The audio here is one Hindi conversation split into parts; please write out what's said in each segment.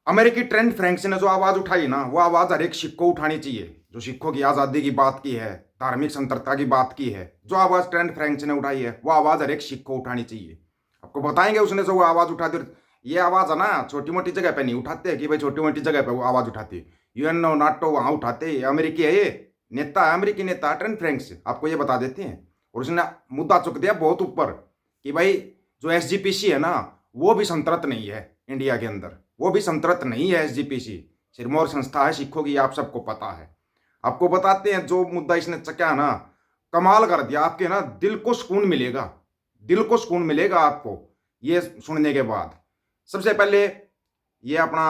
अमेरिकी ट्रेंट फ्रैंक्स ने जो आवाज उठाई ना, वो आवाज हर एक सिख को उठानी चाहिए। जो सिखों की आजादी की बात की है, धार्मिक संतरता की बात की है, जो आवाज ट्रेंट फ्रैंक्स ने उठाई है, वो आवाज हर एक सिख को उठानी चाहिए। आपको बताएंगे उसने जो वो आवाज उठा दी। ये आवाज है ना, छोटी मोटी जगह पे नहीं उठाते कि भाई छोटी मोटी जगह पे वो आवाज उठाती। यूएनओ नाटो वहां उठाते। अमेरिकी है ये, नेता है, अमेरिकी नेता ट्रेंट फ्रैंक्स, आपको ये बता देते हैं। और उसने मुद्दा चुक दिया बहुत ऊपर कि भाई जो एसजीपीसी है ना, वो भी संतरत नहीं है इंडिया के अंदर। वो भी संतरत नहीं है एसजीपीसी, सिरमौर संस्था है सिखों की, आप सबको पता है। आपको बताते हैं जो मुद्दा इसने चक्या ना, कमाल कर दिया। आपके ना दिल को सुकून मिलेगा, दिल को सुकून मिलेगा आपको ये सुनने के बाद। सबसे पहले ये अपना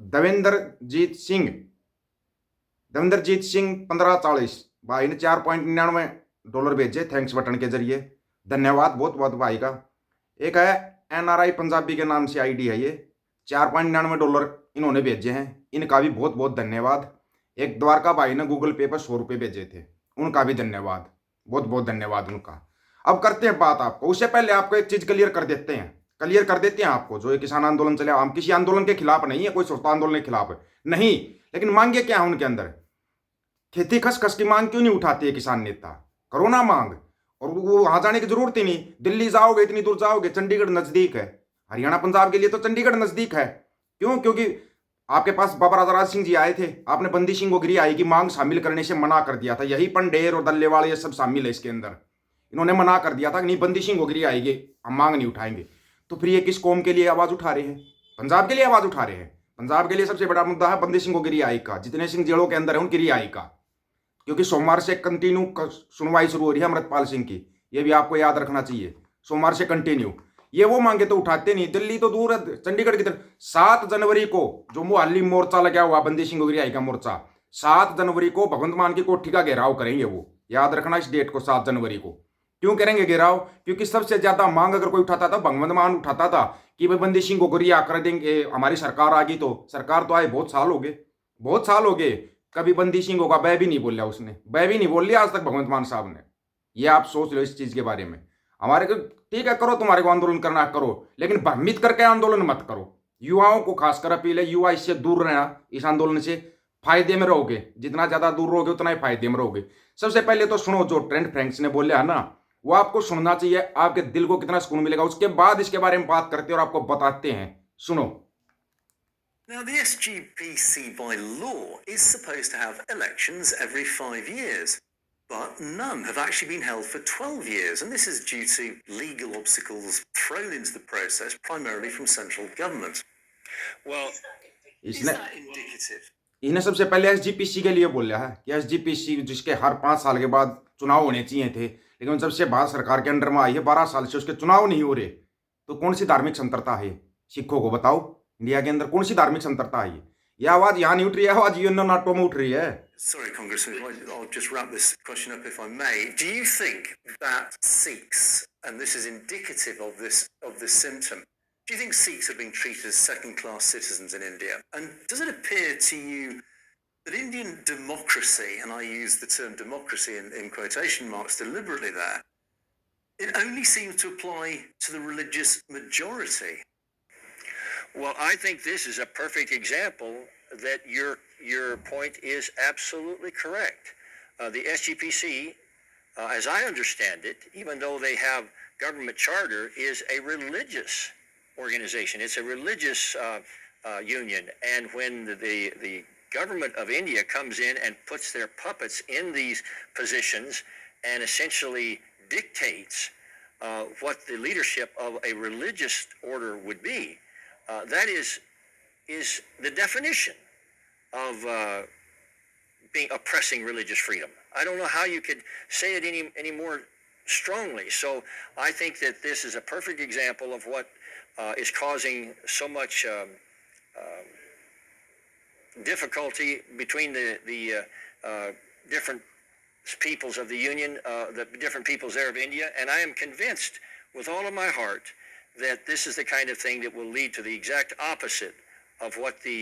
देवेंद्रजीत सिंह, देवेंद्रजीत सिंह 1540 भाई ने $4.99 भेजे थैंक्स बटन के जरिए। धन्यवाद बहुत बहुत भाई का। एक है एनआरआई पंजाबी के नाम से आईडी है ये, $4.99 इन्होंने भेजे हैं, इनका भी बहुत बहुत धन्यवाद। एक द्वारका भाई ने गूगल पे पर ₹100 भेजे थे, उनका भी धन्यवाद, बहुत बहुत धन्यवाद उनका। अब करते हैं बात आपको, उससे पहले आपको एक चीज क्लियर कर देते हैं, क्लियर कर देते हैं आपको। जो ये किसान आंदोलन चले, हम किसी आंदोलन के खिलाफ नहीं है, कोई स्वतंत्र आंदोलन के खिलाफ है नहीं, लेकिन मांगे क्या है उनके अंदर? खेती खसखस की मांग क्यों नहीं उठाती है किसान नेता? करो ना मांग। और वो वहां जाने की जरूरत ही नहीं, दिल्ली जाओगे इतनी दूर जाओगे, चंडीगढ़ नजदीक है। हरियाणा पंजाब के लिए तो चंडीगढ़ नजदीक है। क्यों? क्योंकि आपके पास बाबा राजा सिंह जी आए थे, आपने बंदी सिंह गोगरी आई की मांग शामिल करने से मना कर दिया था। यही पंडेर और दल्लेवाल ये सब शामिल है इसके अंदर। इन्होंने मना कर दिया था कि नहीं, बंदी सिंह गोगरी आएगी, हम मांग नहीं उठाएंगे। तो फिर ये किस कौम के लिए आवाज उठा रहे हैं? पंजाब के लिए आवाज उठा रहे हैं। पंजाब के लिए सबसे बड़ा मुद्दा है बंदी सिंह गोगरी आई का, जितने सिंह जेलों के अंदर है उनकी रिहाई का। क्योंकि सोमवार से कंटिन्यू सुनवाई शुरू हो रही है अमृतपाल सिंह की, ये भी आपको याद रखना चाहिए। सोमवार से कंटिन्यू ये वो मांगे तो उठाते नहीं। दिल्ली तो दूर है, चंडीगढ़ की तरफ 7 जनवरी को जो मुहल्ली मोर्चा लगा हुआ बंदी सिंह गोगरी का मोर्चा, 7 जनवरी को भगवंत मान की कोठी का घेराव करेंगे वो, याद रखना इस डेट को, 7 जनवरी को। क्यों करेंगे घेराव? क्योंकि सबसे ज्यादा मांग अगर कोई उठाता था, भगवंत मान उठाता था कि भाई बंदी सिंह गोगरी कर देंगे, हमारी सरकार आ गई। तो सरकार तो आए बहुत साल हो गए, बहुत साल हो गए, कभी बंदी सिंह होगा बै भी नहीं बोलिया उसने, बै भी नहीं बोल लिया आज तक भगवंत मान साहब ने। ये आप सोच लो इस चीज के बारे में। हमारे को ठीक है, करो तुम्हारे को आंदोलन करना है करो, लेकिन भ्रमित करके आंदोलन मत करो। युवाओं को खासकर अपील है, युवा इससे दूर रहना, इस आंदोलन से फायदे में रहोगे। जितना ज्यादा दूर रहोगे उतना ही फायदे में रहोगे। सबसे पहले तो सुनो जो ट्रेंट फ्रैंक्स ने बोले है ना, वो आपको सुनना चाहिए, आपके दिल को कितना सुकून मिलेगा। उसके बाद इसके बारे में बात करते हैं और आपको बताते हैं, सुनो। Now, the SGPC by law is supposed to have elections every 5 years, but none have actually been held for 12 years, and this is due to legal obstacles thrown into the process, primarily from central government. Well, is इसने that indicative? इन्हें सबसे पहले एसजीपीसी के लिए बोला है कि एसजीपीसी जिसके हर 5 साल के बाद चुनाव होने चाहिए थे, लेकिन जब से भारत सरकार के अंडर में आई है 12 साल से उसके चुनाव नहीं हो रहे। तो कौन सी धार्मिक संतरता है? सिखों को बताओ, इंडिया के अंदर कौन सी धार्मिक संतरता है? ये आवाज यहाँ नहीं उठ रही है, आवाज यूएनओ नाटो में उठ रही है। Sorry, Congressman, I'll just wrap this question up if I may. Do you think that Sikhs, and this is indicative of this symptom, do you think Sikhs are being treated as second-class citizens in India? And does it appear to you that Indian democracy, and I use the term democracy in quotation marks deliberately there, it only seems to apply to the religious majority? Well, I think this is a perfect example that your point is absolutely correct. The SGPC, as I understand it, even though they have government charter, is a religious organization. It's a religious union, and when the government of India comes in and puts their puppets in these positions and essentially dictates what the leadership of a religious order would be, that is the definition of being oppressing religious freedom. I don't know how you could say it any more strongly. So I think that this is a perfect example of what is causing so much difficulty between the different peoples of the Union, the different peoples there of India. And I am convinced with all of my heart that this is the kind of thing that will lead to the exact opposite of what the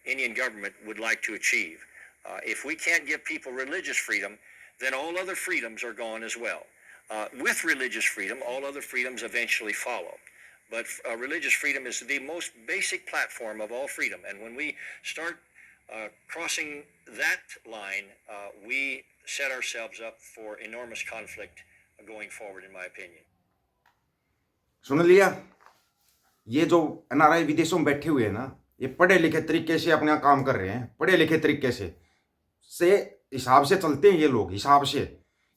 Indian government would like to achieve. If we can't give people religious freedom, then all other freedoms are gone as well. With religious freedom, all other freedoms eventually follow. but religious freedom is the most basic platform of all freedom. And when we start crossing that line, we set ourselves up for enormous conflict going forward, in my opinion. सुन लिया, ये जो एनआरआई विदेशों में बैठे हुए हैं ना, ये पढ़े लिखे तरीके से अपना काम कर रहे हैं, पढ़े लिखे तरीके से हिसाब से चलते हैं ये लोग, हिसाब से।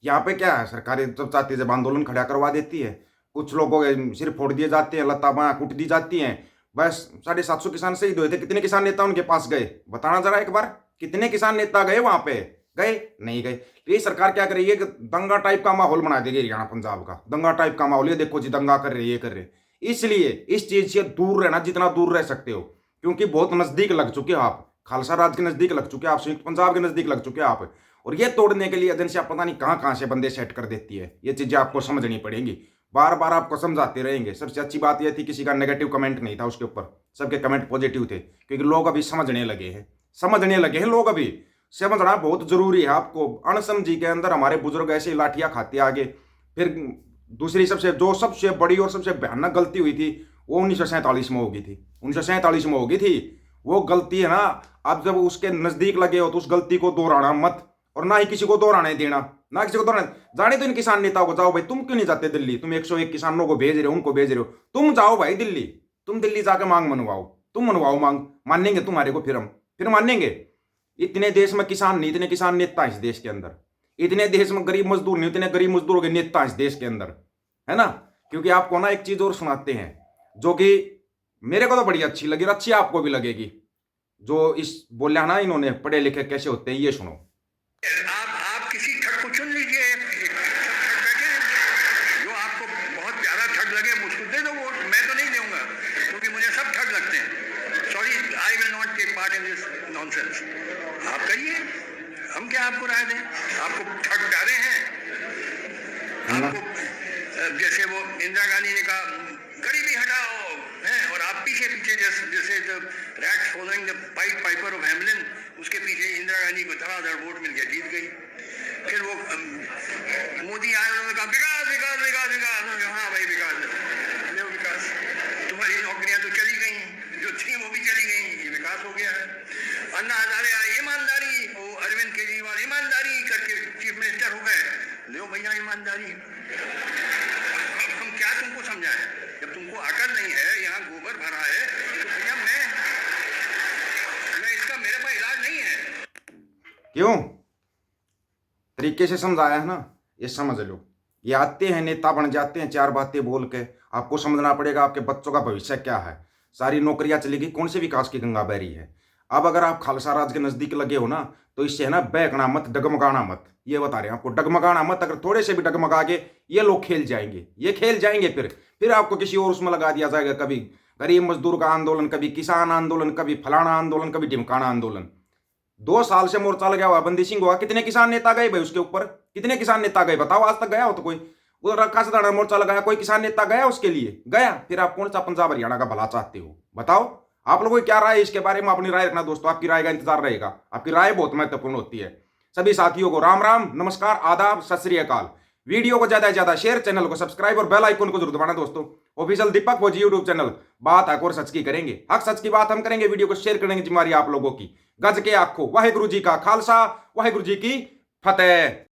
यहाँ पे क्या है, सरकारें जब चाहती है जब आंदोलन खड़ा करवा देती है, कुछ लोगों के सिर फोड़ दिए जाते हैं, लत्ता बाँ कूट दी जाती हैं। बस 750 किसान शहीद हुए थे, कितने किसान नेता उनके पास गए, बताना जरा एक बार, कितने किसान नेता गए वहां पे? गए नहीं गए। ये सरकार क्या कर रही है कि दंगा टाइप का माहौल बना देगी हरियाणा पंजाब का, दंगा टाइप का माहौल, ये देखो जी दंगा कर रहे, ये कर रहे। इसलिए इस चीज से दूर रहना, जितना दूर रह सकते हो, क्योंकि बहुत नजदीक लग चुके हो आप, खालसा राज के नजदीक लग चुके हो आप, संयुक्त पंजाब के नजदीक लग चुके हो आप। और ये तोड़ने के लिए एजेंसियां पता नहीं कहां से बंदे सेट कर देती है। ये चीजें आपको समझनी पड़ेंगी, बार बार आपको समझाते रहेंगे। सबसे अच्छी बात यह थी किसी का नेगेटिव कमेंट नहीं था उसके ऊपर, सबके कमेंट पॉजिटिव थे, क्योंकि लोग अभी समझने लगे हैं लोग अभी। समझना बहुत जरूरी है आपको। अणसमझी के अंदर हमारे बुजुर्ग ऐसे लाठियां खाते आगे। फिर दूसरी सबसे बड़ी और सबसे भयानक गलती हुई थी वो 1947 में होगी थी, 1947 में होगी थी वो गलती, है ना। अब जब उसके नजदीक लगे हो तो उस गलती को दोहराना मत, और ना ही किसी को दोहराने देना, ना किसी को दोहराने। जाने तो इन किसान नेताओं को, जाओ भाई, तुम क्यों नहीं जाते दिल्ली? तुम 101 किसानों को भेज रहे हो, उनको भेज रहे हो, तुम जाओ भाई दिल्ली, तुम दिल्ली जाकर मांग मनवाओ, तुम मनवाओ मांग, मानेंगे तुम्हारे को, फिर मानेंगे। इतने देश में किसान नहीं, इतने किसान नेता इस देश के अंदर, इतने देश में गरीब मजदूर नहीं, इतने गरीब मजदूरों के नेता इस देश के अंदर, है ना। क्योंकि आपको ना एक चीज और सुनाते हैं जो कि मेरे को तो बड़ी अच्छी लगी, और अच्छी आपको भी लगेगी। जो इस बोला ना इन्होंने, पढ़े लिखे कैसे होते हैं, ये सुनो। आप किसी ठग को चुन लीजिए, जो आपको बहुत प्यारा ठग लगे मुझको दे दो वोट। मैं तो नहीं दूंगा क्योंकि मुझे सब ठग लगते हैं। Sorry, I will not take part in this nonsense. आप करिए, हम क्या आपको राय दें? आपको ठग प्यारे हैं, आपको जैसे वो इंदिरा गांधी ने कहा गरीबी हटाओ है, और आप पीछे जैसे rats following the point Piper of Hamelin, उसके पीछे इंदिरा गांधी को धड़ाधड़ वोट मिल गया, जीत गई। फिर वो मोदी आए, उन्होंने कहा विकास विकास विकास विकास। हाँ भाई विकास, तुम्हारी नौकरियां तो चली गई, जो थी वो भी चली गई, ये विकास हो गया है। अन्ना हजारे आए, ईमानदारी, वो अरविंद केजरीवाल ईमानदारी करके चीफ मिनिस्टर हो गए। लो भैया ईमानदारी, हम क्या तुमको समझाएं? जब तुमको अकल नहीं है, यहाँ गोबर भरा है, तो भैया मैं इसका, मेरे पास इलाज नहीं है। क्यों तरीके से समझाया है ना, ये समझ लो। ये आते हैं नेता बन जाते हैं, चार बातें बोल के। आपको समझना पड़ेगा आपके बच्चों का भविष्य क्या है। सारी नौकरियां चलेगी, कौन से विकास की गंगा बह रही है। अब अगर आप खालसा राज के नजदीक लगे हो ना, तो इससे है ना बहकना मत, डगमगाना मत, ये बता रहे हैं आपको, डगमगाना मत। अगर थोड़े से भी डगमगा के ये लोग खेल जाएंगे, ये खेल जाएंगे, फिर आपको किसी और उसमें लगा दिया जाएगा। कभी गरीब मजदूर का आंदोलन, कभी किसान आंदोलन, कभी फलाना आंदोलन, कभी ढिमकाना आंदोलन। 2 साल से मोर्चा लगा हुआ, बंदी सिंह हुआ, कितने किसान नेता गए भाई उसके ऊपर? कितने किसान नेता गए बताओ? आज तक गया हो तो कोई? उधर रखा साधारण मोर्चा लगाया, कोई किसान नेता गया उसके लिए? गया? फिर आप कौन सा पंजाब हरियाणा का भला चाहते हो? बताओ आप लोगों की क्या राय है इसके बारे में? अपनी राय रखना दोस्तों, आपकी राय का इंतजार रहेगा। आपकी राय बहुत महत्वपूर्ण होती है। सभी साथियों को राम राम, नमस्कार, आदाब, सत श्री अकाल। वीडियो को ज्यादा से ज्यादा शेयर, चैनल को सब्सक्राइब और बेल आइकन को जरूर दबाना दोस्तों। ऑफिशियल दीपक फौजी यूट्यूब चैनल, बात हक और सच की करेंगे, हक सच की बात हम करेंगे। वीडियो को शेयर करेंगे, जिम्मेदारी आप लोगों की। गज के आखो, वाहेगुरु जी का खालसा, वाहेगुरु जी की फतेह।